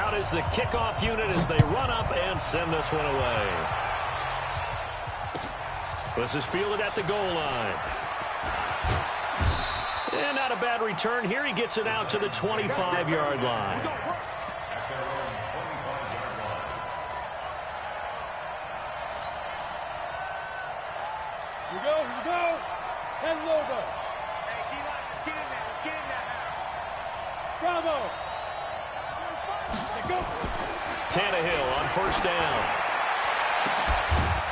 out is the kickoff unit as they run up and send this one away. This is fielded at the goal line. And not a bad return here. He gets it out to the 25-yard line. Here we go. 10 logo. Hey, D-line, let's get in there. Let's get in there now. Bravo. Let's go. Tannehill on first down.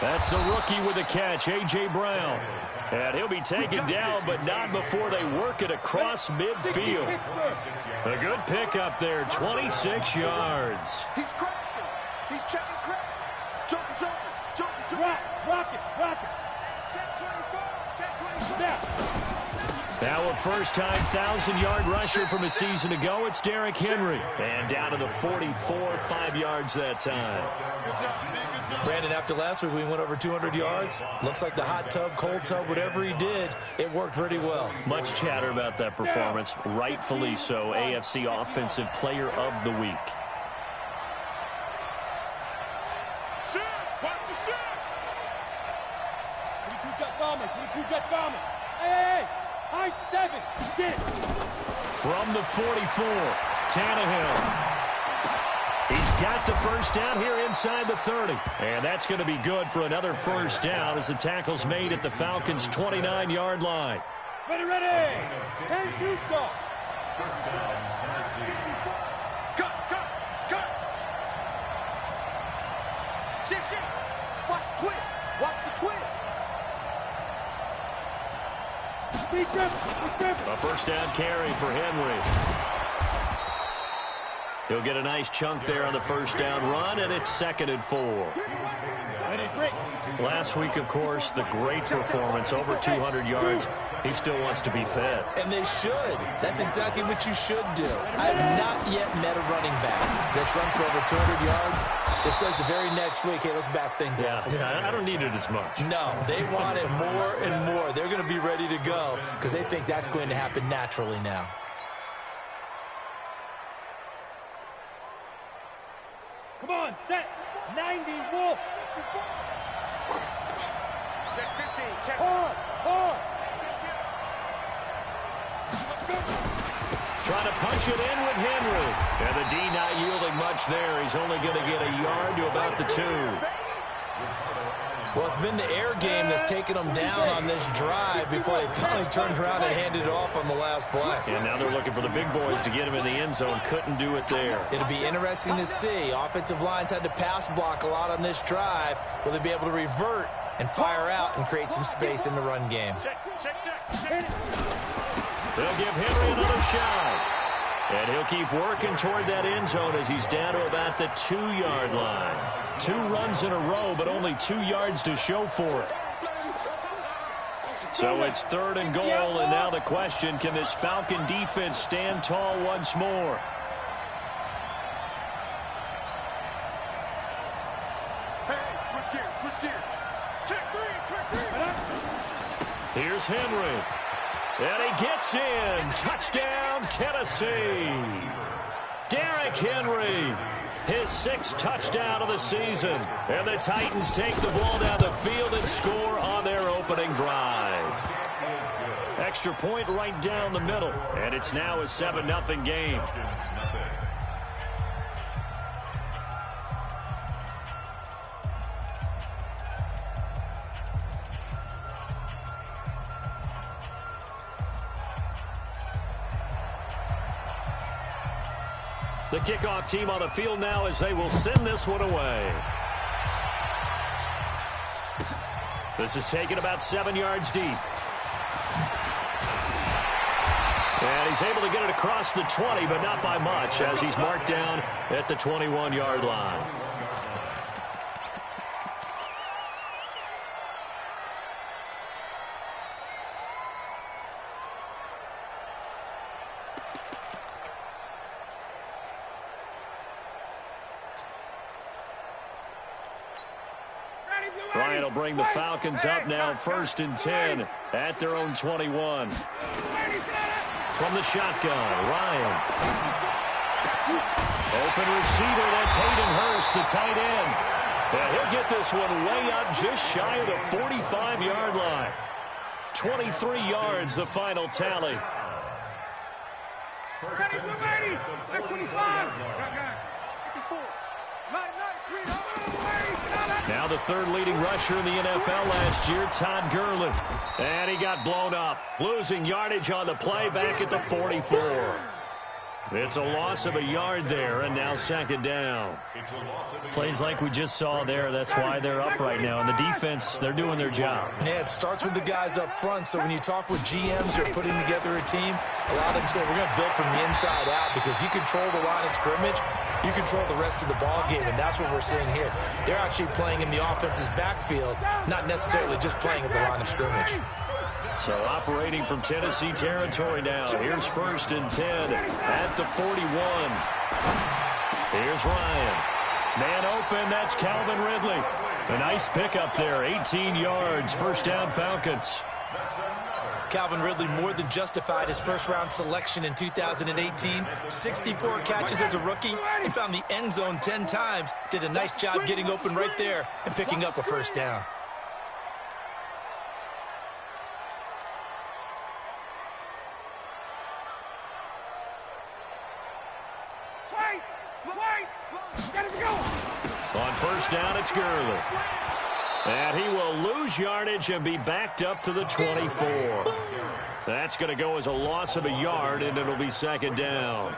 That's the rookie with the catch, A.J. Brown. And he'll be taken down, but not before they work it across midfield. A good pickup there, 26 yards. He's crashing. He's checking crash. Jumping. Rock it. Check 24. Check 24. Now. Now a first-time 1,000-yard rusher from a season ago, it's Derrick Henry. And down to the 44, 5 yards that time. Good job. Brandon, after last week, we went over 200 yards. Looks like the hot tub, cold tub, whatever he did, it worked pretty well. Much chatter about that performance. Rightfully so. AFC Offensive Player of the Week. Watch the shot. 22 jet bomber. Hey. High 7. Get. From the 44, Tannehill. He's got the first down here inside the 30. And that's going to be good for another first down as the tackle's made at the Falcons' 29-yard line. Ready. 10-2 stop. Cut. Shit. Watch the twist. A first down carry for Henry. He'll get a nice chunk there on the first down run, and it's 2nd and 4. Last week, of course, the great performance, over 200 yards. He still wants to be fed. And they should. That's exactly what you should do. I have not yet met a running back that's run for over 200 yards. It says the very next week, hey, let's back things up. Yeah, I don't need it as much. No, they want it more and more. They're going to be ready to go because they think that's going to happen naturally now. Come on, set. 90 Wolf. Check 15. Check. Hard. Trying to punch it in with Henry. And the D not yielding much there. He's only going to get a yard to about the 2. Well, it's been the air game that's taken them down on this drive before they finally turned around and handed it off on the last play. And now they're looking for the big boys to get him in the end zone. Couldn't do it there. It'll be interesting to see. Offensive lines had to pass block a lot on this drive. Will they be able to revert and fire out and create some space in the run game? Check. They'll give Henry another shot. And he'll keep working toward that end zone as he's down to about the 2-yard line. 2 runs in a row, but only 2 yards to show for it. So it's 3rd and goal, and now the question, can this Falcon defense stand tall once more? Hey, switch gears. Check 3. Here's Henry. And he gets in. Touchdown, Tennessee. Derrick Henry, his 6th touchdown of the season. And the Titans take the ball down the field and score on their opening drive. Extra point right down the middle. And it's now a 7-0 game. The kickoff team on the field now as they will send this one away. This is taken about 7 yards deep. And he's able to get it across the 20, but not by much, as he's marked down at the 21-yard line. Ryan will bring the Falcons up now, 1st and 10 at their own 21. From the shotgun, Ryan. Open receiver, that's Hayden Hurst, the tight end. And he'll get this one way up just shy of the 45-yard line. 23 yards, the final tally. Now the third leading rusher in the NFL last year, Todd Gurley. And he got blown up, losing yardage on the play back at the 44. It's a loss of a yard there, and now second down. Plays like we just saw there, that's why they're up right now. And the defense, they're doing their job. Yeah, it starts with the guys up front. So when you talk with GMs who are putting together a team, a lot of them say we're going to build from the inside out, because if you control the line of scrimmage, you control the rest of the ball game, and that's what we're seeing here. They're actually playing in the offense's backfield, not necessarily just playing at the line of scrimmage. So operating from Tennessee territory now. Here's 1st and 10 at the 41. Here's Ryan. Man open, that's Calvin Ridley. A nice pickup there, 18 yards, first down Falcons. Calvin Ridley more than justified his first-round selection in 2018. 64 catches as a rookie. He found the end zone 10 times. Did a nice job getting open right there and picking up a first down. On first down, it's Gurley. And he will lose yardage and be backed up to the 24. That's going to go as a loss of a yard, and it'll be second down.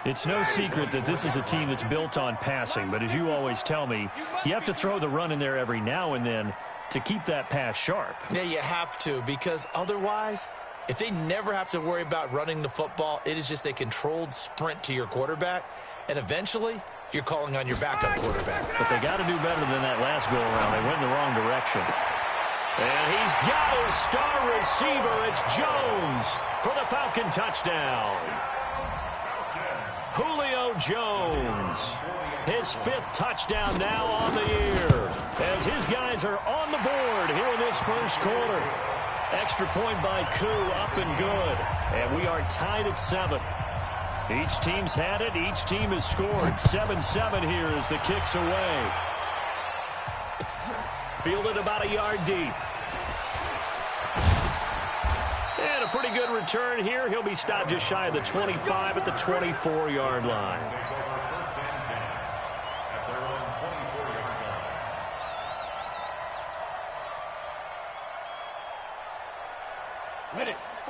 It's no secret that this is a team that's built on passing, but as you always tell me, you have to throw the run in there every now and then to keep that pass sharp. Yeah, you have to, because otherwise, if they never have to worry about running the football, it is just a controlled sprint to your quarterback, and eventually you're calling on your backup quarterback. But they got to do better than that last go-around. They went in the wrong direction. And he's got his star receiver. It's Jones for the Falcon touchdown. Julio Jones, his 5th touchdown now on the year, as his guys are on the board here in this first quarter. Extra point by Koo, up and good. And we are tied at 7. Each team's had it. Each team has scored. 7-7 here as the kick's away. Fielded about a yard deep. And a pretty good return here. He'll be stopped just shy of the 25 at the 24-yard line.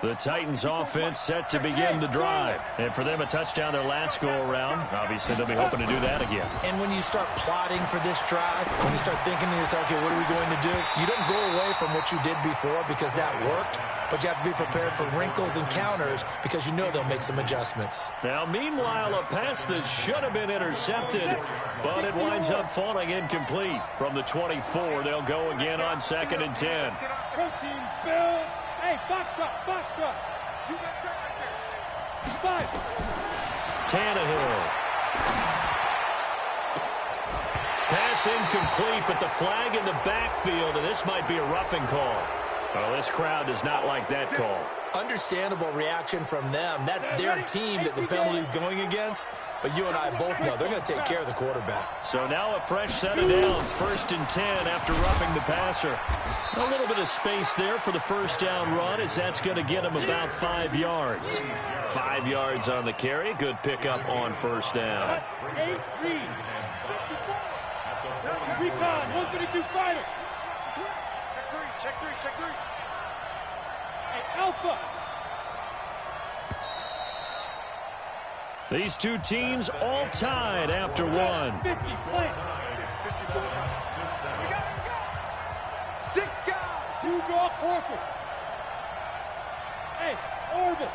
The Titans offense set to begin the drive. And for them, a touchdown their last go-around. Obviously, they'll be hoping to do that again. And when you start plotting for this drive, when you start thinking to yourself, okay, what are we going to do? You don't go away from what you did before because that worked, but you have to be prepared for wrinkles and counters because you know they'll make some adjustments. Now, meanwhile, a pass that should have been intercepted, but it winds up falling incomplete. From the 24, they'll go again on 2nd and 10. Protein spill. Hey, foxtrot, foxtrot. You got that right there. 5. Tannehill. Pass incomplete, but the flag in the backfield, and this might be a roughing call. Well, this crowd does not like that call. Understandable reaction from them. That's their team that the penalty's going against. But you and I both know they're going to take care of the quarterback. So now a fresh set of downs. 1st and 10 after roughing the passer. A little bit of space there for the first down run, as that's going to get him about 5 yards. 5 yards on the carry. Good pickup on first down. 8-3. Recon, 132 fighter. Check three. Hey, Alpha. These two teams all tied after one. 50, plant. 6 guys. 2 draw corpus. Hey, orbit.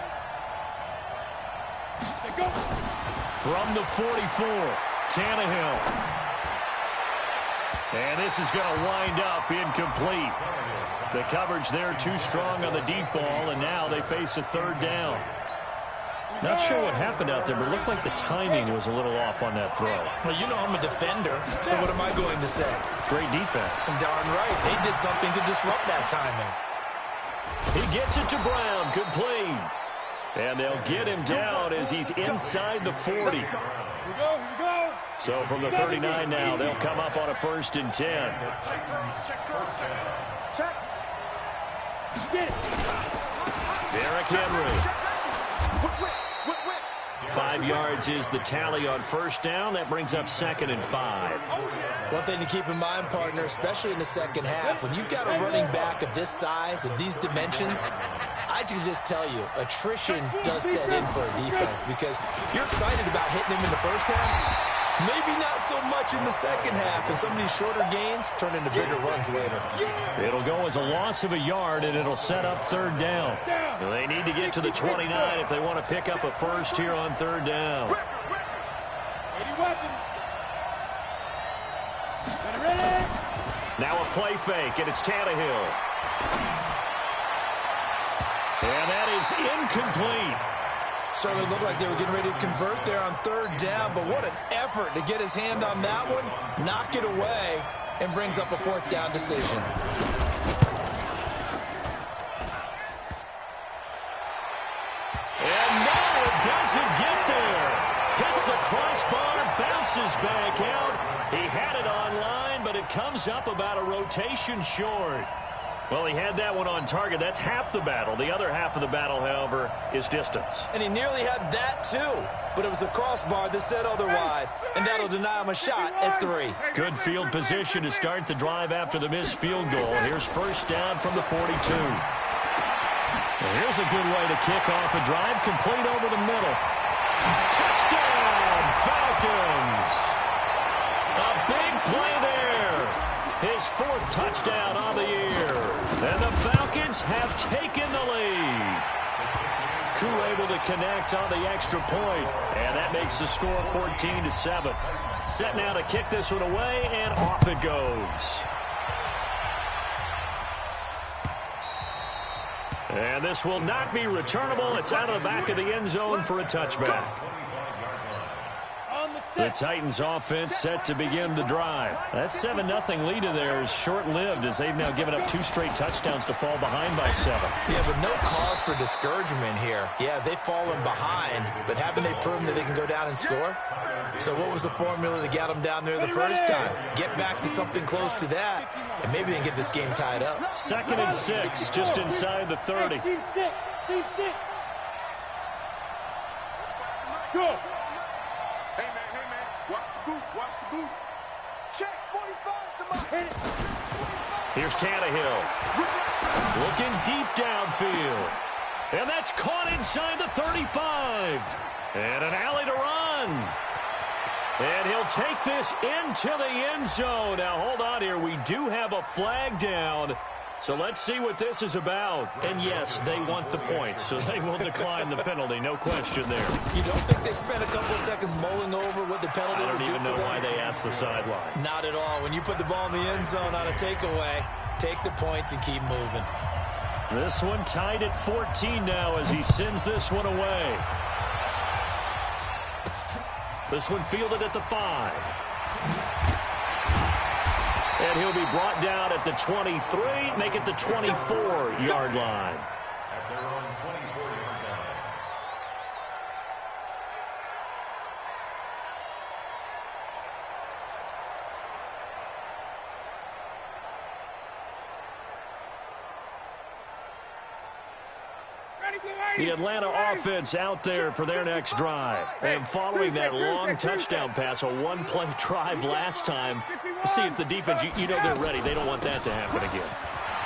They go. From the 44, Tannehill. And this is going to wind up incomplete. The coverage there too strong on the deep ball, and now they face a 3rd down. Not sure what happened out there, but it looked like the timing was a little off on that throw. Well, you know I'm a defender, so what am I going to say? Great defense. Darn right. They did something to disrupt that timing. He gets it to Brown. Good play. And they'll get him down as he's inside the 40. we go. So from the 39 now, they'll come up on a 1st and 10. Check. Get it. Derrick Henry. 5 yards is the tally on 1st down. That brings up 2nd and 5. One thing to keep in mind, partner, especially in the second half, when you've got a running back of this size, of these dimensions, I can just tell you, attrition does set in for a defense because you're excited about hitting him in the first half. Maybe not so much in the second half, and some of these shorter gains turn into bigger runs later. It'll go as a loss of a yard, and it'll set up 3rd down. They need to get to the 29 if they want to pick up a first here on 3rd down. Now a play fake, and it's Tannehill. And that is incomplete. Certainly looked like they were getting ready to convert there on 3rd down, but what an effort to get his hand on that one, knock it away, and brings up a 4th down decision. And no, it doesn't get there. Hits the crossbar, bounces back out. He had it online, but it comes up about a rotation short. Well, he had that one on target. That's half the battle. The other half of the battle, however, is distance. And he nearly had that, too. But it was the crossbar that said otherwise, and that'll deny him a shot at 3. Good field position to start the drive after the missed field goal. Here's 1st down from the 42. And here's a good way to kick off a drive, complete over the middle. Touchdown, Falcons! A big play there. His 4th touchdown of the year. And the Falcons have taken the lead. Crew able to connect on the extra point. And that makes the score 14-7. Set now to kick this one away, and off it goes. And this will not be returnable. It's out of the back of the end zone for a touchback. The Titans offense set to begin the drive. That 7-0 lead of theirs short-lived as they've now given up 2 straight touchdowns to fall behind by 7. Yeah, but no cause for discouragement here. Yeah, they've fallen behind, but haven't they proven that they can go down and score? So what was the formula that got them down there the first time? Get back to something close to that, and maybe they can get this game tied up. 2nd and 6, just inside the 30. Team 6. Go. Watch the boot. Check 45 to my head. Here's Tannehill. Looking deep downfield. And that's caught inside the 35. And an alley to run. And he'll take this into the end zone. Now, hold on here. We do have a flag down. So let's see what this is about. And yes, they want the points, so they will decline the penalty. No question there. You don't think they spent a couple of seconds mulling over what the penalty would do for them? I don't even know why they asked the sideline. Not at all. When you put the ball in the end zone on a takeaway, take the points and keep moving. This one tied at 14 now as he sends this one away. This one fielded at the 5. And he'll be brought down at the 23, make it the 24-yard line. The Atlanta offense out there for their next drive. And following that long touchdown pass, a one-play drive last time, we'll see if the defense, you know they're ready. They don't want that to happen again.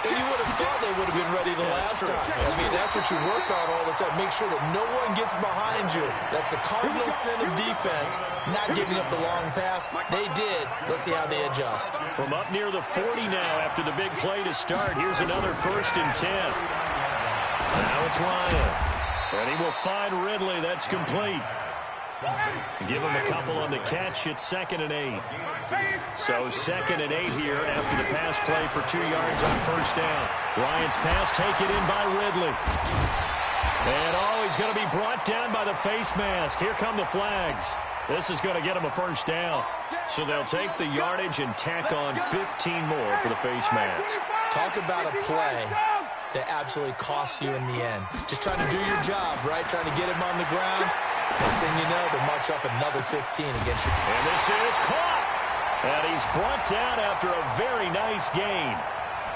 And you would have thought they would have been ready the last time. I mean, that's what you work on all the time. Make sure that no one gets behind you. That's the cardinal sin of defense, not giving up the long pass. They did. Let's see how they adjust. From up near the 40 now after the big play to start, here's another 1st and 10. Now it's Ryan. And he will find Ridley. That's complete. Give him a couple on the catch. It's 2nd and 8. So 2nd and 8 here after the pass play for 2 yards on 1st down. Ryan's pass taken in by Ridley. And he's going to be brought down by the face mask. Here come the flags. This is going to get him a 1st down. So they'll take the yardage and tack on 15 more for the face mask. Talk about a play that absolutely costs you in the end. Just trying to do your job, right? Trying to get him on the ground. Next thing you know, they'll march up another 15 against you. And this is caught. And he's brought down after a very nice gain.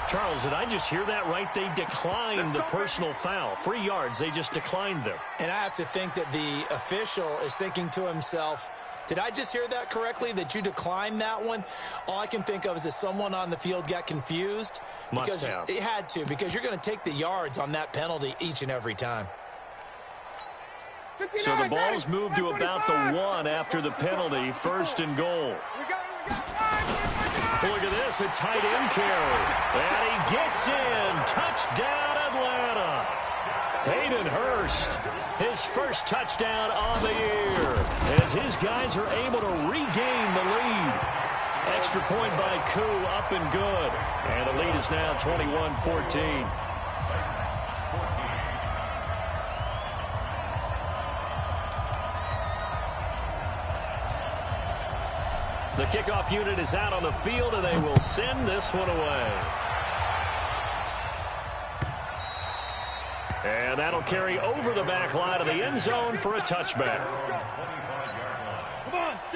Charles, did I just hear that right? They declined the personal foul. 3 yards, they just declined them. And I have to think that the official is thinking to himself, did I just hear that correctly, that you declined that one? All I can think of is that someone on the field got confused. Must have. It had to, because you're going to take the yards on that penalty each and every time. So the ball's moved to about the 1 after the penalty, 1st and goal. Look at this, a tight end carry. And he gets in. Touchdown, Atlanta. Hayden Hurst, his first touchdown on the year, as his guys are able to regain the lead. Extra point by Koo, up and good. And the lead is now 21-14. The kickoff unit is out on the field, and they will send this one away. And that'll carry over the back line of the end zone for a touchback.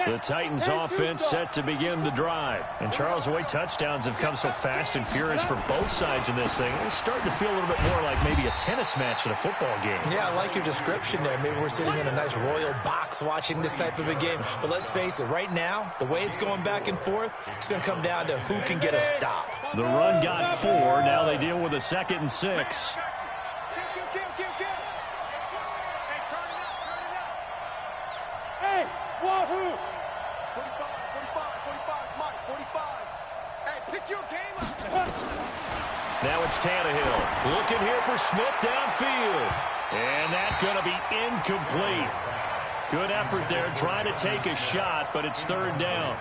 The Titans offense set to begin the drive. And Charles, the way touchdowns have come so fast and furious for both sides in this thing, it's starting to feel a little bit more like maybe a tennis match in a football game. Yeah, I like your description there. Maybe we're sitting in a nice royal box watching this type of a game. But let's face it, right now, the way it's going back and forth, it's going to come down to who can get a stop. The run got 4. Now they deal with a 2nd and 6. Now it's Tannehill looking here for Smith downfield. And that's going to be incomplete. Good effort there trying to take a shot, but it's 3rd down.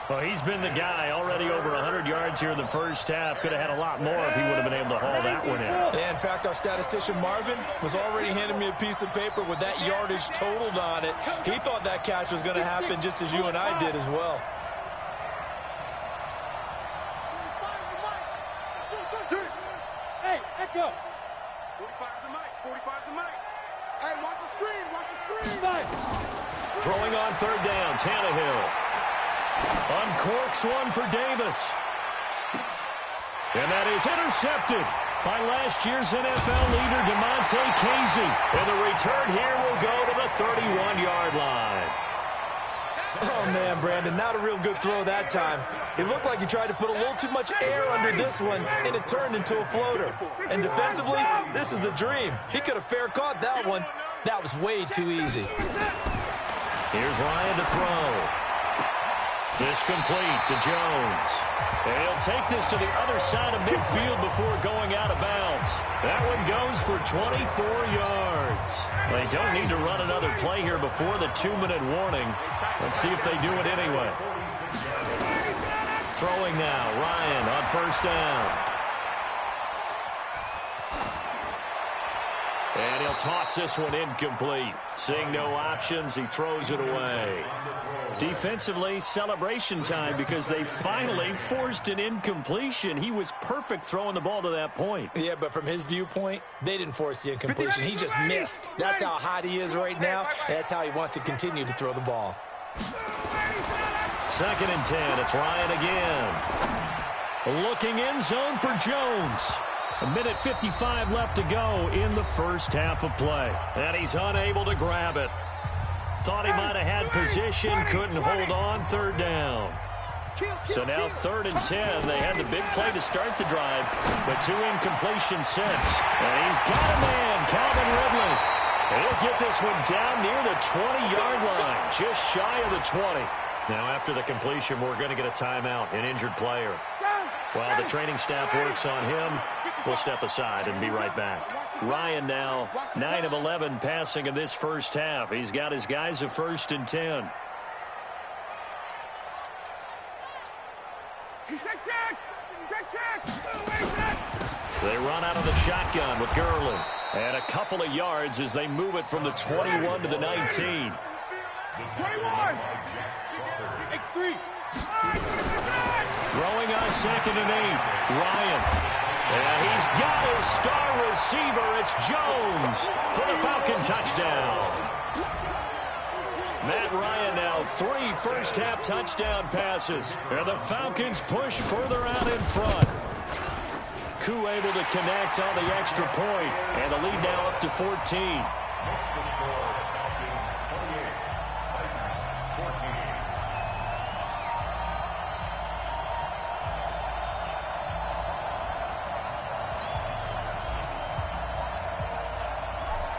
Well, he's been the guy already over 100 yards here in the first half. Could have had a lot more if he would have been able to haul that one in. Yeah, in fact, our statistician Marvin was already handing me a piece of paper with that yardage totaled on it. He thought that catch was going to happen just as you and I did as well. Hey, echo. 45's the mic. 45's the mic. Hey, watch the screen. Watch the screen. Throwing on 3rd down, Tannehill. Uncorks one for Davis. And that is intercepted by last year's NFL leader, DeMonte Casey. And the return here will go to the 31-yard line. Oh, man, Brandon, not a real good throw that time. It looked like he tried to put a little too much air under this one, and it turned into a floater. And defensively, this is a dream. He could have fair caught that one. That was way too easy. Here's Ryan to throw. This complete to Jones. And he'll take this to the other side of midfield before going out of bounds. That one goes for 24 yards. They don't need to run another play here before the 2-minute warning. Let's see if they do it anyway. Throwing now, Ryan on 1st down. And he'll toss this one incomplete. Seeing no options, he throws it away. Defensively, celebration time because they finally forced an incompletion. He was perfect throwing the ball to that point. Yeah, but from his viewpoint, they didn't force the incompletion. He just missed. That's how hot he is right now, and that's how he wants to continue to throw the ball. 2nd and 10. It's Ryan again. Looking end zone for Jones. 1:55 left to go in the first half of play. And he's unable to grab it. Thought he might have had position, couldn't hold on, 3rd down. So now 3rd and 10. They had the big play to start the drive, but 2 incompletions since. And he's got a man, Calvin Ridley. And he'll get this one down near the 20-yard line, just shy of the 20. Now after the completion, we're going to get a timeout, an injured player. While the training staff works on him, we'll step aside and be right back. Ryan now 9 of 11 passing in this first half. He's got his guys a 1st and 10. They run out of the shotgun with Gurley. And a couple of yards as they move it from the 21 to the 19. 21. X3. Throwing on 2nd and 8. Ryan. And he's got his star receiver. It's Jones for the Falcon touchdown. Matt Ryan now 3 first-half touchdown passes. And the Falcons push further out in front. Koo able to connect on the extra point, and the lead now up to 14.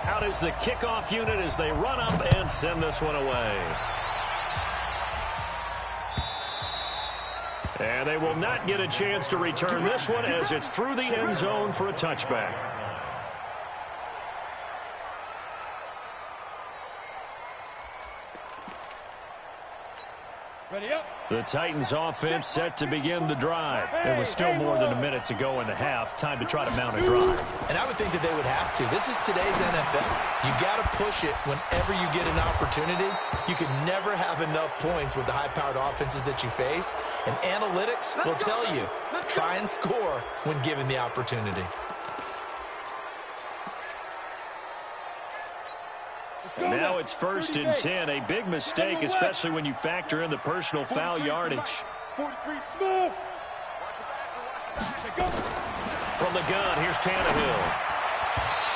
Out is the kickoff unit as they run up and send this one away. And they will not get a chance to return this one as it's through the end zone for a touchback. Ready up. The Titans offense set to begin the drive. It was still more than a minute to go in the half. Time to try to mount a drive. And I would think that they would have to. This is today's NFL. You got to push it whenever you get an opportunity. You can never have enough points with the high-powered offenses that you face. And analytics will tell you, try and score when given the opportunity. And now it's 1st and 10. A big mistake, especially when you factor in the personal foul yardage. 43 smooth. From the gun, here's Tannehill.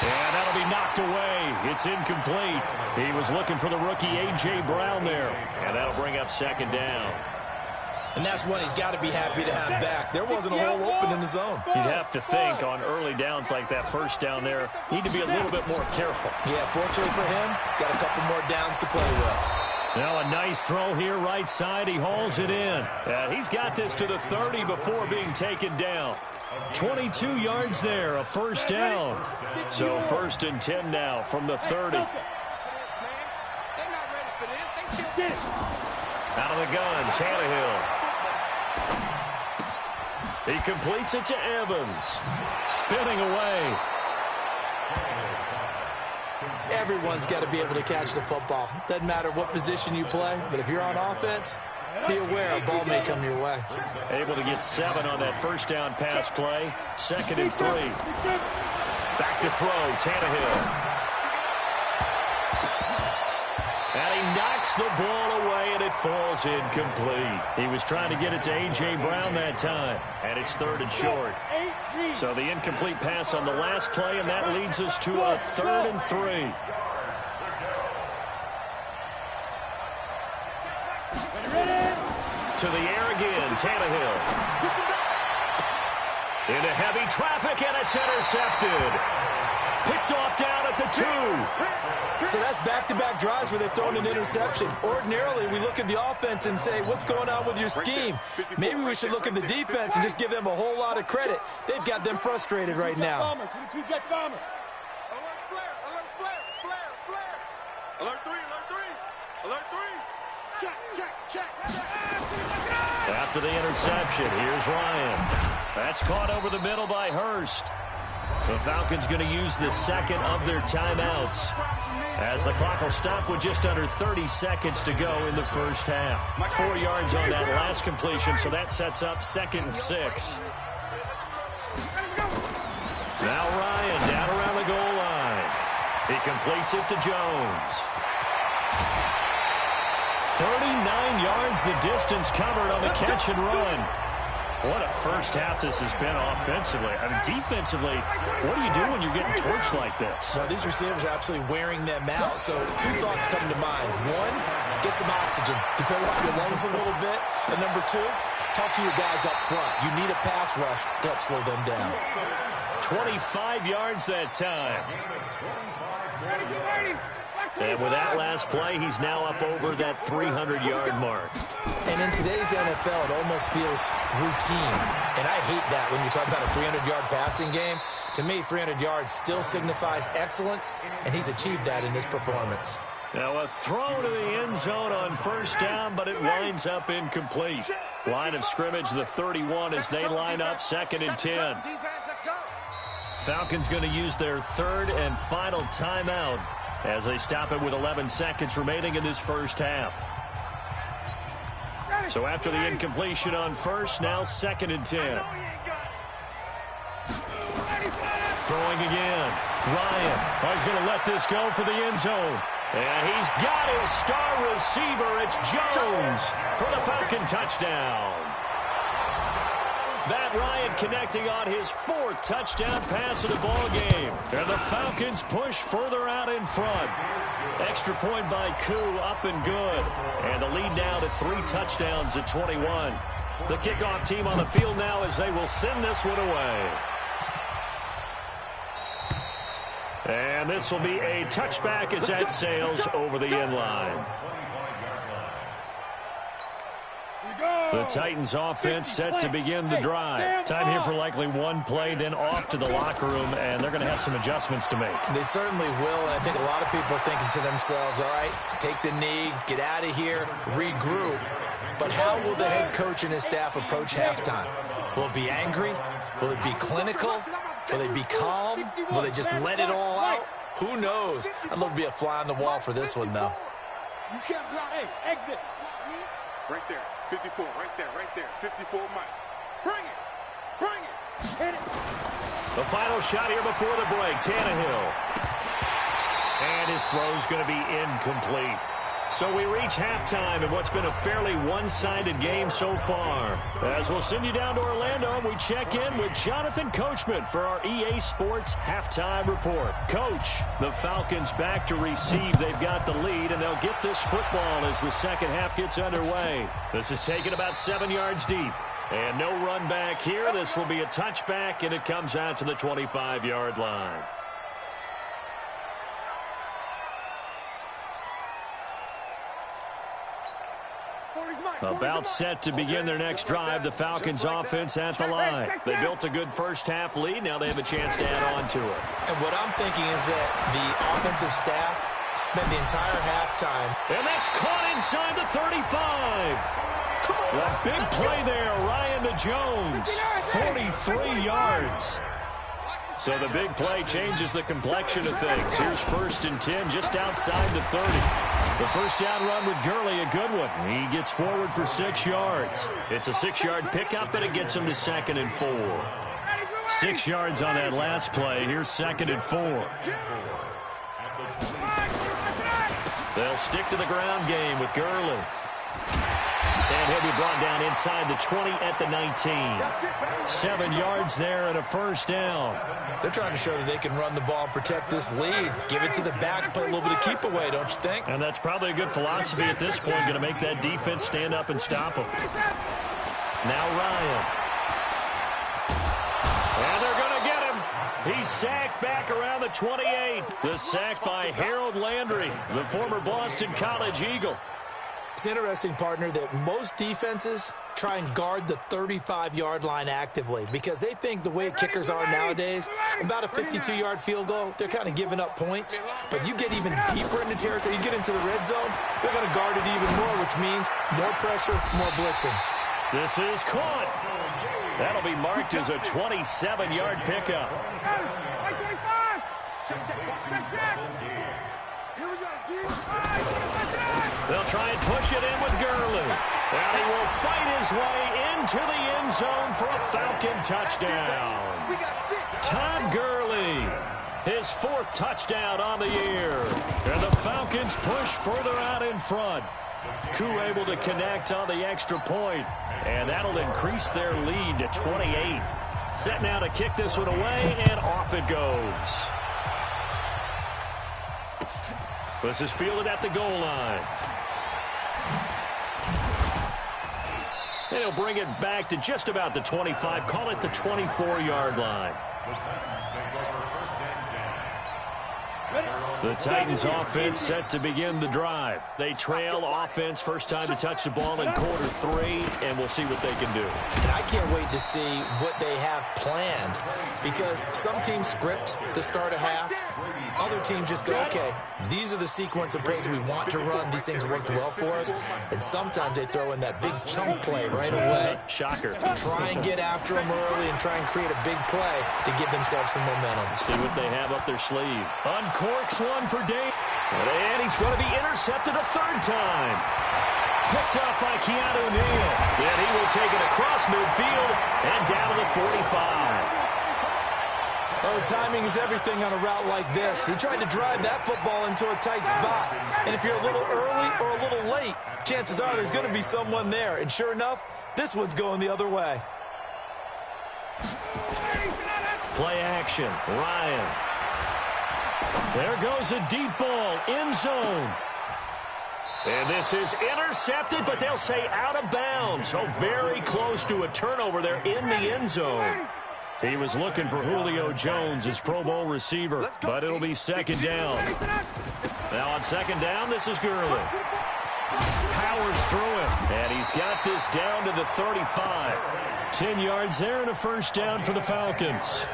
And that'll be knocked away. It's incomplete. He was looking for the rookie A.J. Brown there. And that'll bring up 2nd down. And that's one he's got to be happy to have back. There wasn't a hole open in the zone. You'd have to think on early downs like that first down there, need to be a little bit more careful. Yeah, fortunately for him, got a couple more downs to play with. Now a nice throw here right side. He hauls it in. He's got this to the 30 before being taken down. 22 yards there, a first down. So 1st and 10 now from the 30. Out of the gun, Tannehill. He completes it to Evans. Spinning away. Everyone's got to be able to catch the football. Doesn't matter what position you play, but if you're on offense, be aware a ball may come your way. Able to get 7 on that first down pass play. 2nd and 3. Back to throw, Tannehill. And he knocks the ball away, and it falls incomplete. He was trying to get it to A.J. Brown that time, and it's 3rd and short. So the incomplete pass on the last play, and that leads us to a 3rd and 3. To the air again, Tannehill. Into heavy traffic, and it's intercepted. Picked off down at the 2. So that's back-to-back drives where they've thrown an interception. Ordinarily, we look at the offense and say, what's going on with your scheme? Maybe we should look at the defense and just give them a whole lot of credit. They've got them frustrated right now. Alert flare, alert flare, flare. Alert 3, alert 3. Alert 3. Check. After the interception, here's Ryan. That's caught over the middle by Hurst. The Falcons going to use the 2nd of their timeouts as the clock will stop with just under 30 seconds to go in the first half. 4 yards on that last completion, so that sets up 2nd and 6. Now Ryan down around the goal line. He completes it to Jones. 39 yards the distance covered on the catch and run. What a first half this has been offensively. I mean, defensively, what do you do when you're getting torched like this? Well, these receivers are absolutely wearing them out. So 2 thoughts come to mind. 1, get some oxygen to fill up your lungs a little bit. And number 2, talk to your guys up front. You need a pass rush to help slow them down. 25 yards that time. And with that last play, he's now up over that 300-yard mark. And in today's NFL, it almost feels routine. And I hate that when you talk about a 300-yard passing game. To me, 300 yards still signifies excellence, and he's achieved that in this performance. Now a throw to the end zone on first down, but it winds up incomplete. Line of scrimmage, the 31 as they line up 2nd and 10. Falcons going to use their 3rd and final timeout as they stop it with 11 seconds remaining in this first half. So after the incompletion on first, now 2nd and 10. Throwing again. Ryan. He's going to let this go for the end zone. And he's got his star receiver. It's Jones for the Falcon touchdown. Matt Ryan connecting on his 4th touchdown pass of the ball game. And the Falcons push further out in front. Extra point by Koo, up and good. And the lead now to 3 touchdowns at 21. The kickoff team on the field now as they will send this one away. And this will be a touchback as that sails over the end line. The Titans offense set to begin the drive. Time here for likely one play, then off to the locker room, and they're going to have some adjustments to make. They certainly will, and I think a lot of people are thinking to themselves, all right, take the knee, get out of here, regroup. But how will the head coach and his staff approach halftime? Will it be angry? Will it be clinical? Will they be calm? Will they just let it all out? Who knows? I'd love to be a fly on the wall for this one, though. You can't block. Hey, exit. Right there. 54, right there, 54, Mike. Bring it! Hit it. The final shot here before the break, Tannehill. And his throw's going to be incomplete. So we reach halftime in what's been a fairly one-sided game so far. As we'll send you down to Orlando, we check in with Jonathan Coachman for our EA Sports Halftime Report. Coach, the Falcons back to receive. They've got the lead, and they'll get this football as the second half gets underway. This is taken about 7 yards deep. And no run back here. This will be a touchback, and it comes out to the 25-yard line. About set to begin their next drive, the Falcons offense at the line. They built a good first half lead. Now they have a chance to add on to it. And what I'm thinking is that the offensive staff spent the entire halftime. And that's caught inside the 35. The big play there, Ryan to Jones, 43 yards. So the big play changes the complexion of things. Here's 1st and 10 just outside the 30. The first down run with Gurley, a good one. He gets forward for 6 yards. It's a 6-yard pickup, and it gets him to 2nd and 4. 6 yards on that last play. Here's 2nd and 4. They'll stick to the ground game with Gurley. And he'll be brought down inside the 20 at the 19. 7 yards there and a first down. They're trying to show that they can run the ball, protect this lead, give it to the backs, play a little bit of keep away, don't you think? And that's probably a good philosophy at this point, going to make that defense stand up and stop them. Now Ryan. And they're going to get him. He's sacked back around the 28. The sack by Harold Landry, the former Boston College Eagle. It's interesting, partner, that most defenses try and guard the 35-yard line actively because they think the way kickers are nowadays, about a 52-yard field goal, they're kind of giving up points. But you get even deeper into territory, you get into the red zone, they're going to guard it even more, which means more pressure, more blitzing. This is caught. That'll be marked as a 27-yard pickup. They'll try and push it in with Gurley. And he will fight his way into the end zone for a Falcon touchdown. Todd Gurley, his 4th touchdown on the year. And the Falcons push further out in front. Koo able to connect on the extra point. And that'll increase their lead to 28. Set now to kick this one away, and off it goes. This is fielded at the goal line. And he'll bring it back to just about the 25. Call it the 24-yard line. The Titans offense set to begin the drive. They trail offense, first time to touch the ball in quarter 3, and we'll see what they can do. And I can't wait to see what they have planned because some teams script to start a half. Other teams just go, okay, these are the sequence of plays we want to run. These things worked well for us. And sometimes they throw in that big chunk play right away. Shocker. Try and get after them early and try and create a big play to give themselves some momentum. See what they have up their sleeve. Uncorks one for Dave. And he's going to be intercepted a 3rd time. Picked up by Keanu Neal. And he will take it across midfield and down to the 45. Oh, timing is everything on a route like this. He tried to drive that football into a tight spot. And if you're a little early or a little late, chances are there's going to be someone there. And sure enough, this one's going the other way. Play action. Ryan. There goes a deep ball. End zone. And this is intercepted, but they'll say out of bounds. So very close to a turnover there in the end zone. He was looking for Julio Jones, his Pro Bowl receiver, but it'll be second down. Now on second down, this is Gurley. Powers through him, and he's got this down to the 35. 10 yards there and a first down for the Falcons.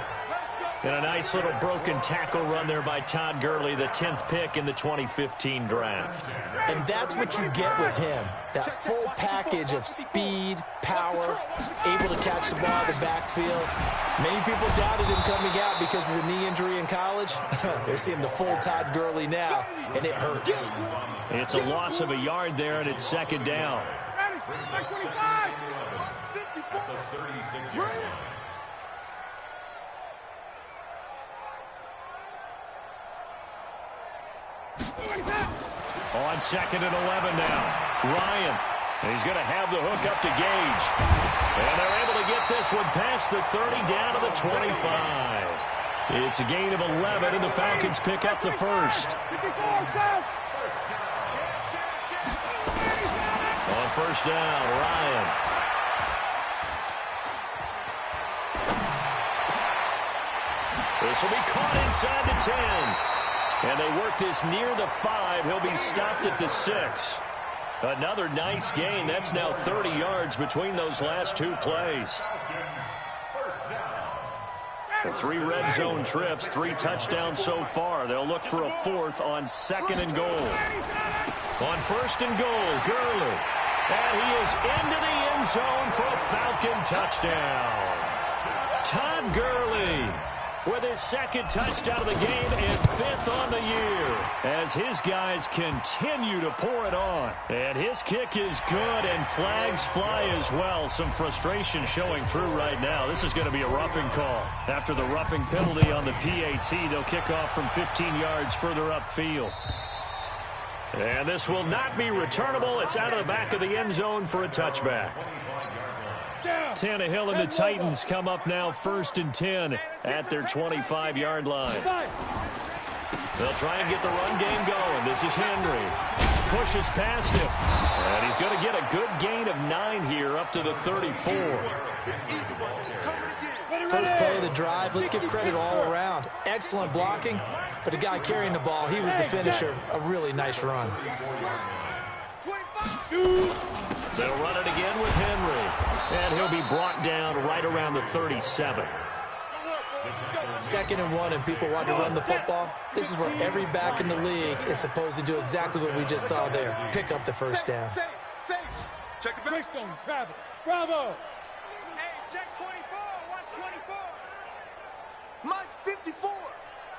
And a nice little broken tackle run there by Todd Gurley, the 10th pick in the 2015 draft. And that's what you get with him, that full package of speed, power, able to catch the ball in the backfield. Many people doubted him coming out because of the knee injury in college. They're seeing the full Todd Gurley now, and it hurts. It's a loss of a yard there, and it's second down. On second and 11 now. Ryan. And he's going to have the hook up to Gage. And they're able to get this one past the 30 down to the 25. It's a gain of 11, and the Falcons pick up the first. On first down, Ryan. This will be caught inside the 10. And they work this near the 5. He'll be stopped at the 6. Another nice gain. That's now 30 yards between those last two plays. The 3 red zone trips, 3 touchdowns so far. They'll look for a 4th on second and goal. On first and goal, Gurley. And he is into the end zone for a Falcon touchdown. Todd Gurley with his 2nd touchdown of the game and 5th on the year as his guys continue to pour it on. And his kick is good, and flags fly as well. Some frustration showing through right now. This is going to be a roughing call. After the roughing penalty on the PAT, they'll kick off from 15 yards further upfield. And this will not be returnable. It's out of the back of the end zone for a touchback. Tannehill and the Titans come up now 1st and 10 at their 25-yard line. They'll try and get the run game going. This is Henry. Pushes past him. And he's going to get a good gain of 9 here up to the 34. First play of the drive. Let's give credit all around. Excellent blocking, but the guy carrying the ball, he was the finisher. A really nice run. They'll run it again with Henry. And he'll be brought down right around the 37. 2nd and 1, and people want to run the football. This is where every back in the league is supposed to do exactly what we just saw there. Pick up the first down. Check it back. Travis. Bravo. Hey, check 24. Watch 24. Mike 54.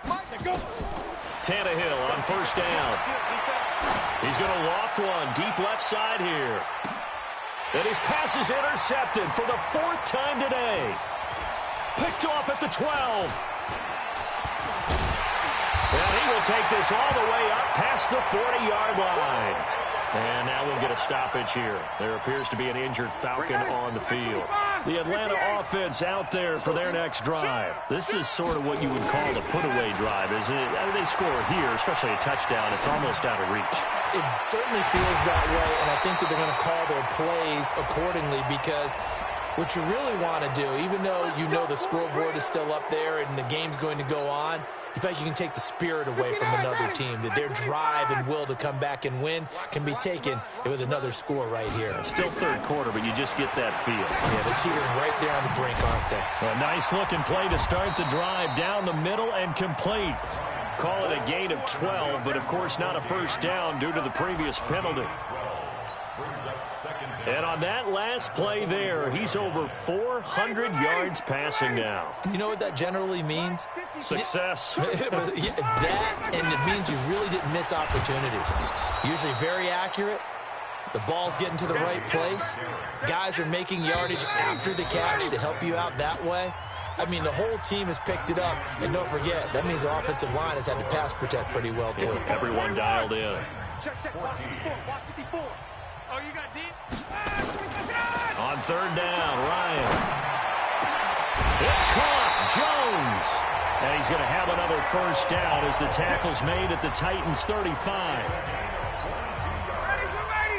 Mike, go. Tannehill on first down. He's going to loft one deep left side here. And his pass is intercepted for the 4th time today. Picked off at the 12. And he will take this all the way up past the 40-yard line. And now we'll get a stoppage here. There appears to be an injured Falcon on the field. The Atlanta offense out there for their next drive. This is sort of what you would call a put-away drive, isn't it? I mean, they score here, especially a touchdown. It's almost out of reach. It certainly feels that way, and I think that they're going to call their plays accordingly, because what you really want to do, even though you know the scoreboard is still up there and the game's going to go on, in fact, you can take the spirit away from another team, that their drive and will to come back and win can be taken with another score right here. Still 3rd quarter, but you just get that feel. Yeah, they're teetering right there on the brink, aren't they? A nice-looking play to start the drive down the middle and complete. Call it a gain of 12, but of course not a first down due to the previous penalty. And on that last play there, he's over 400 yards passing now. You know what that generally means? Success. That, and it means you really didn't miss opportunities. Usually very accurate. The ball's getting to the right place. Guys are making yardage after the catch to help you out that way. I mean, the whole team has picked it up. And don't forget, that means the offensive line has had to pass protect pretty well, too. Everyone dialed in. Check, watch 54, watch 54. Oh, you got deep? On third down, Ryan. It's caught. Jones. And he's going to have another first down as the tackle's made at the Titans' 35.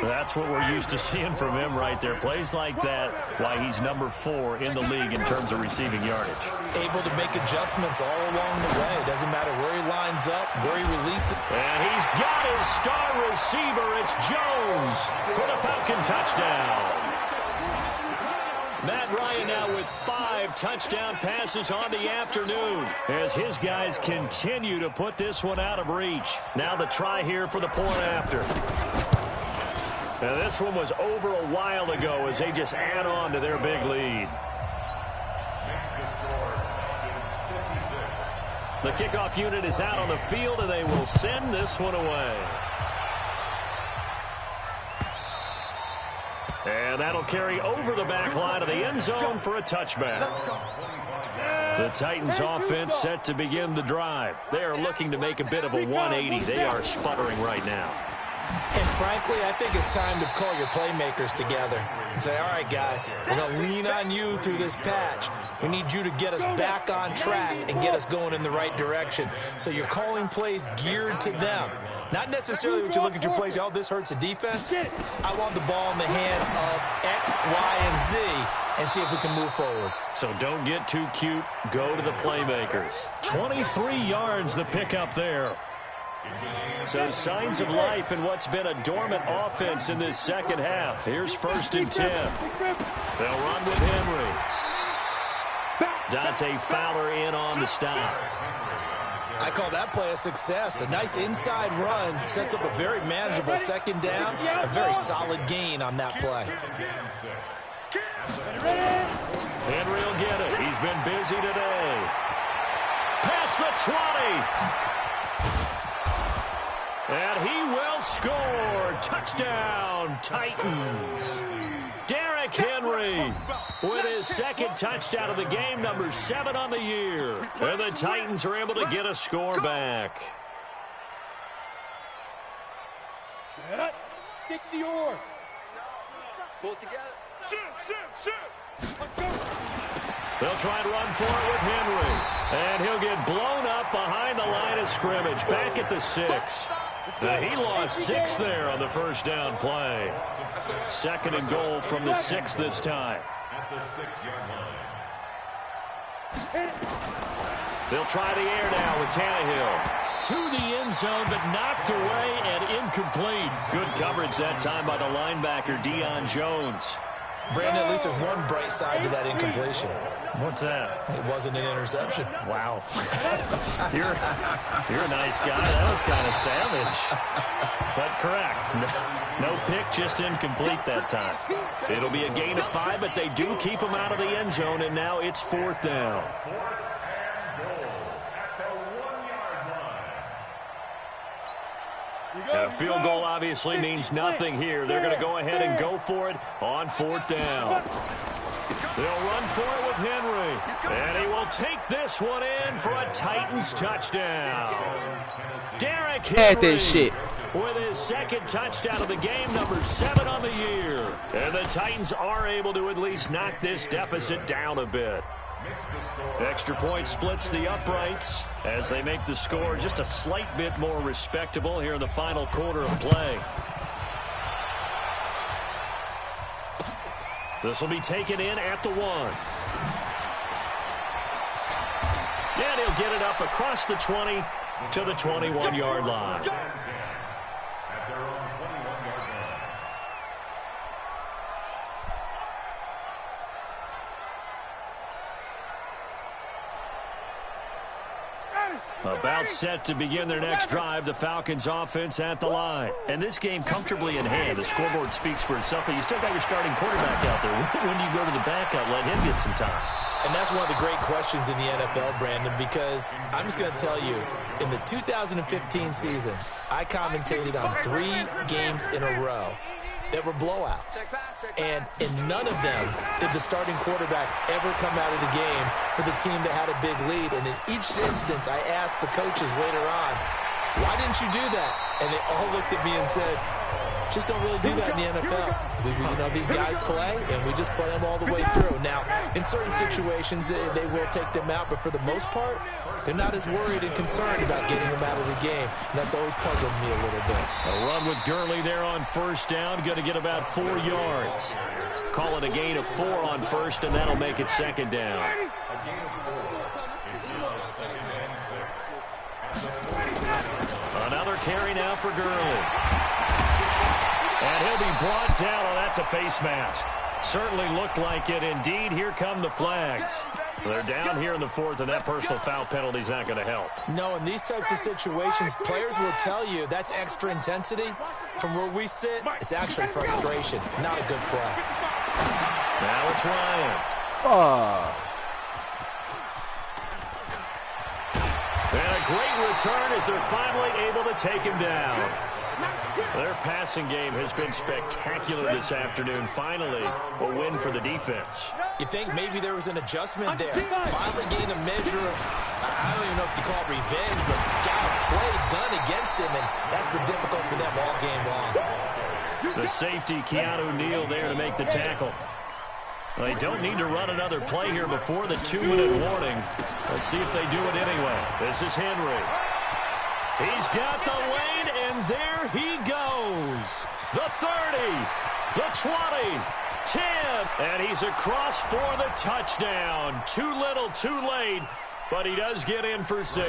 That's what we're used to seeing from him right there. Plays like that, why he's number 4 in the league in terms of receiving yardage. Able to make adjustments all along the way. Doesn't matter where he lines up, where he releases. And he's got his star receiver. It's Jones for the Falcon touchdown. Matt Ryan now with 5 touchdown passes on the afternoon as his guys continue to put this one out of reach. Now the try here for the point after. Now this one was over a while ago as they just add on to their big lead. The kickoff unit is out on the field, and they will send this one away. And that'll carry over the back line of the end zone for a touchback. The Titans offense set to begin the drive. They are looking to make a bit of a 180. They are sputtering right now. And frankly, I think it's time to call your playmakers together and say, all right, guys, we're going to lean on you through this patch. We need you to get us back on track and get us going in the right direction. So you're calling plays geared to them. Not necessarily when you look at your plays, oh, this hurts the defense. I want the ball in the hands of X, Y, and Z and see if we can move forward. So don't get too cute. Go to the playmakers. 23 yards the pickup there. So signs of life in what's been a dormant offense in this second half. Here's 1st and 10. They'll run with Henry. Dante Fowler in on the stop. I call that play a success. A nice inside run sets up a very manageable second down. A very solid gain on that play. Henry will get it. He's been busy today. Past the 20. And he will score. Touchdown, Titans. Derrick Henry with his second touchdown of the game, number 7 on the year. And the Titans are able to get a score back. 60 yards. Pull it together. Shoot. They'll try and run for it with Henry. And he'll get blown up behind the line of scrimmage. Back at the 6. He lost 6 there on the first down play. 2nd and goal from the 6 this time. They'll try the air now with Tannehill. To the end zone, but knocked away and incomplete. Good coverage that time by the linebacker, Deion Jones. Brandon, at least there's one bright side to that incompletion. What's that? It wasn't an interception. Wow. You're a nice guy. That was kind of savage. But correct. No pick, just incomplete that time. It'll be a gain of 5, but they do keep him out of the end zone, and now it's 4th down. And a field goal obviously means nothing here. They're going to go ahead and go for it on 4th down. They'll run for it with Henry. And he will take this one in for a Titans touchdown. Derrick Henry with his 2nd touchdown of the game, number 7 on the year. And the Titans are able to at least knock this deficit down a bit. Extra point splits the uprights as they make the score just a slight bit more respectable here in the final quarter of play. This will be taken in at the 1. And he'll get it up across the 20 to the 21-yard line. About set to begin their next drive, the Falcons offense at the line. And this game comfortably in hand. The scoreboard speaks for itself, but you still got your starting quarterback out there. When do you go to the backup, let him get some time? And that's one of the great questions in the NFL, Brandon, because I'm just going to tell you, in the 2015 season, I commentated on 3 games in a row. that were blowouts. And in none of them did the starting quarterback ever come out of the game for the team that had a big lead. And in each instance, I asked the coaches later on, why didn't you do that? And they all looked at me and said, just don't really do that in the NFL. These guys play, and we just play them all the way through. Now, in certain situations, they will take them out, but for the most part, they're not as worried and concerned about getting them out of the game, and that's always puzzled me a little bit. A run with Gurley there on first down, going to get about 4 yards. Call it a gain of 4 on first, and that'll make it second down. Another carry now for Gurley. And he'll be brought down. Oh, that's a face mask. Certainly looked like it. Indeed, here come the flags. They're down here in the fourth, and that personal foul penalty is not going to help. No, in these types of situations, players will tell you that's extra intensity. From where we sit, it's actually frustration. Not a good play. Now it's Ryan. And a great return as they're finally able to take him down. Their passing game has been spectacular this afternoon. Finally, a win for the defense. You think maybe there was an adjustment there. Finally gained a measure of, I don't even know if you call it revenge, but got a play done against him, and that's been difficult for them all game long. The safety, Keanu Neal, there to make the tackle. They don't need to run another play here before the 2-minute warning. Let's see if they do it anyway. This is Henry. He's got the lane, and there he goes. The 30, the 20, 10, and he's across for the touchdown. Too little, too late, but he does get in for 6.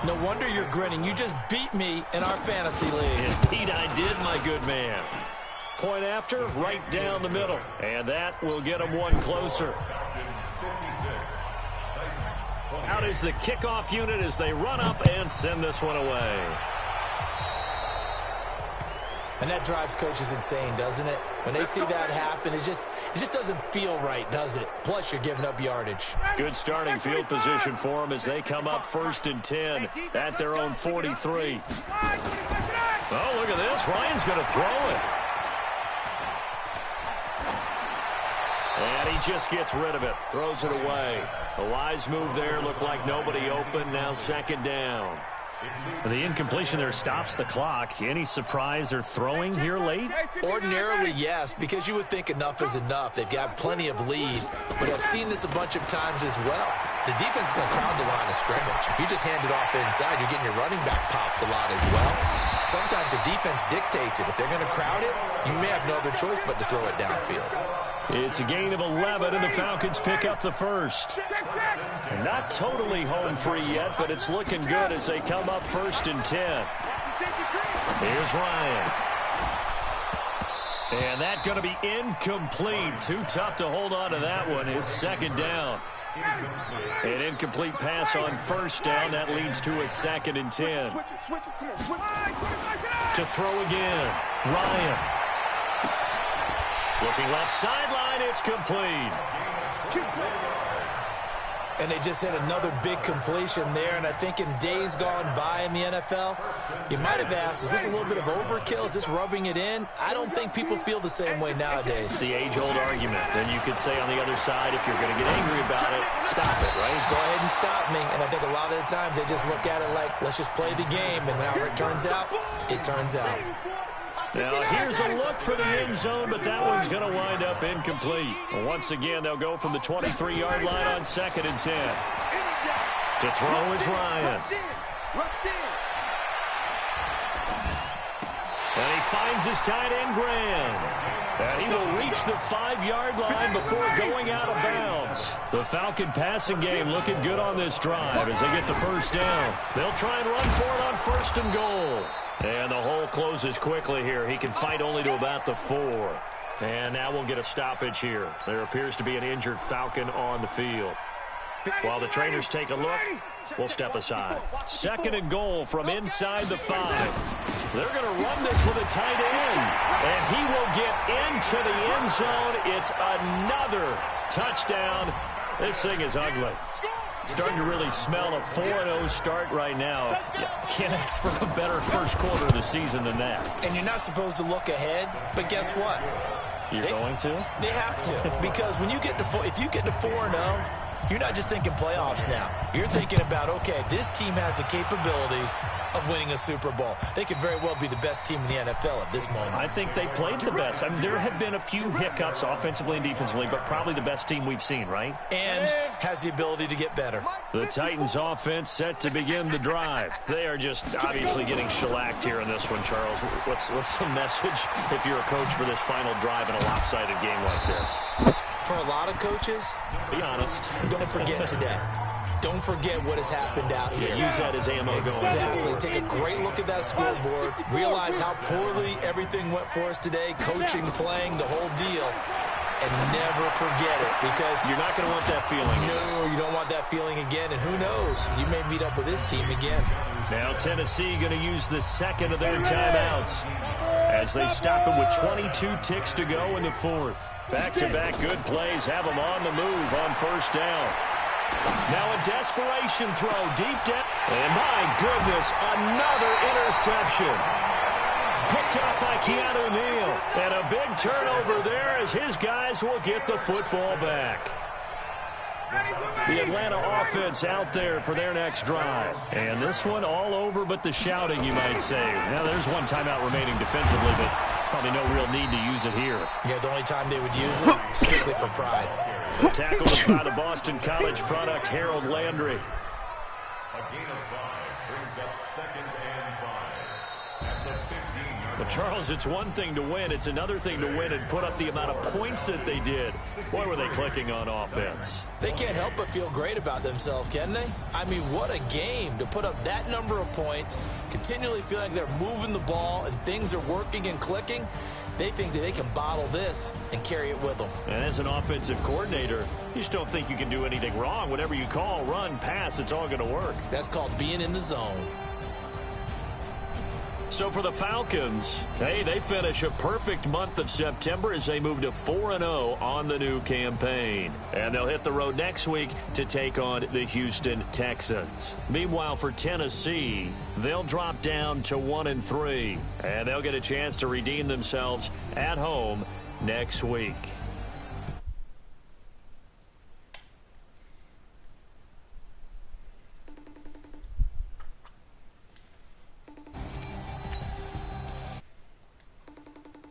No wonder you're grinning. You just beat me in our fantasy league. Indeed I did, my good man. Point after, right down the middle, and that will get him one closer. Out is the kickoff unit as they run up and send this one away. And that drives coaches insane, doesn't it? When they see that happen, it just doesn't feel right, does it? Plus, you're giving up yardage. Good starting field position for them as they come up 1st and 10 at their own 43. Oh, look at this. Ryan's going to throw it. And he just gets rid of it. Throws it away. A wise move there. Looked like nobody open. Now 2nd down. The incompletion there stops the clock. Any surprise they're throwing here late? Ordinarily, yes, because you would think enough is enough. They've got plenty of lead, but I've seen this a bunch of times as well. The defense is going to crowd the line of scrimmage. If you just hand it off inside, you're getting your running back popped a lot as well. Sometimes the defense dictates it. If they're going to crowd it, you may have no other choice but to throw it downfield. It's a gain of 11, and the Falcons pick up the first. Not totally home free yet, but it's looking good as they come up 1st and 10. Here's Ryan. And that's going to be incomplete. Too tough to hold on to that one. It's 2nd down. An incomplete pass on 1st down. That leads to a 2nd and 10. To throw again. Ryan. Looking left sideline, it's complete. And they just hit another big completion there. And I think in days gone by in the NFL, you might have asked, is this a little bit of overkill? Is this rubbing it in? I don't think people feel the same way nowadays. It's the age-old argument. Then you could say on the other side, if you're going to get angry about it, stop it, right? Go ahead and stop me. And I think a lot of the times they just look at it like, let's just play the game. And however it turns out, it turns out. Now, here's a look for the end zone, but that one's going to wind up incomplete. Once again, they'll go from the 23-yard line on 2nd and 10. To throw is Ryan. And he finds his tight end, Graham. And he will reach the 5-yard line before going out of bounds. The Falcon passing game looking good on this drive as they get the 1st down. They'll try and run for it on 1st and goal. And the hole closes quickly here. He can fight only to about the 4. And now we'll get a stoppage here. There appears to be an injured Falcon on the field. While the trainers take a look, we'll step aside. 2nd and goal from inside the 5. They're going to run this with a tight end. And he will get into the end zone. It's another touchdown. This thing is ugly. Starting to really smell a 4-0 start right now. You can't ask for a better first quarter of the season than that. And you're not supposed to look ahead, but guess what? You're going to? They have to, because when you get to if you get to 4-0, you're not just thinking playoffs now. You're thinking about, okay, this team has the capabilities of winning a Super Bowl. They could very well be the best team in the NFL at this moment. I think they played the best. I mean, there have been a few hiccups offensively and defensively, but probably the best team we've seen, right? And has the ability to get better. The Titans offense set to begin the drive. They are just obviously getting shellacked here in this one, Charles. What's the message if you're a coach for this final drive in a lopsided game like this? For a lot of coaches, be honest, don't forget today. Don't forget what has happened out here. Yeah, use that as ammo going. Exactly. Take a great look at that scoreboard. Realize how poorly everything went for us today. Coaching, playing, the whole deal. And never forget it, because you're not going to want that feeling. No, you don't want that feeling again. And who knows? You may meet up with this team again. Now Tennessee going to use the second of their timeouts as they stop it with 22 ticks to go in the fourth. Back-to-back good plays have them on the move on first down. Now a desperation throw deep down. And my goodness, another interception. Picked up by Keanu Neal. And a big turnover there as his guys will get the football back. The Atlanta offense out there for their next drive. And this one all over but the shouting, you might say. Now there's one timeout remaining defensively, but probably no real need to use it here. Yeah, the only time they would use it, strictly for pride. The tackle is by the Boston College product, Harold Landry. A gain of 5 brings up 2nd and 5 at the 15-yard. But Charles, it's one thing to win. It's another thing to win and put up the amount of points that they did. Boy, were they clicking on offense. They can't help but feel great about themselves, can they? I mean, what a game to put up that number of points, continually feeling like they're moving the ball and things are working and clicking. They think that they can bottle this and carry it with them. And as an offensive coordinator, you just don't think you can do anything wrong. Whatever you call, run, pass, it's all going to work. That's called being in the zone. So for the Falcons, hey, they finish a perfect month of September as they move to 4-0 on the new campaign. And they'll hit the road next week to take on the Houston Texans. Meanwhile, for Tennessee, they'll drop down to 1-3, and they'll get a chance to redeem themselves at home next week.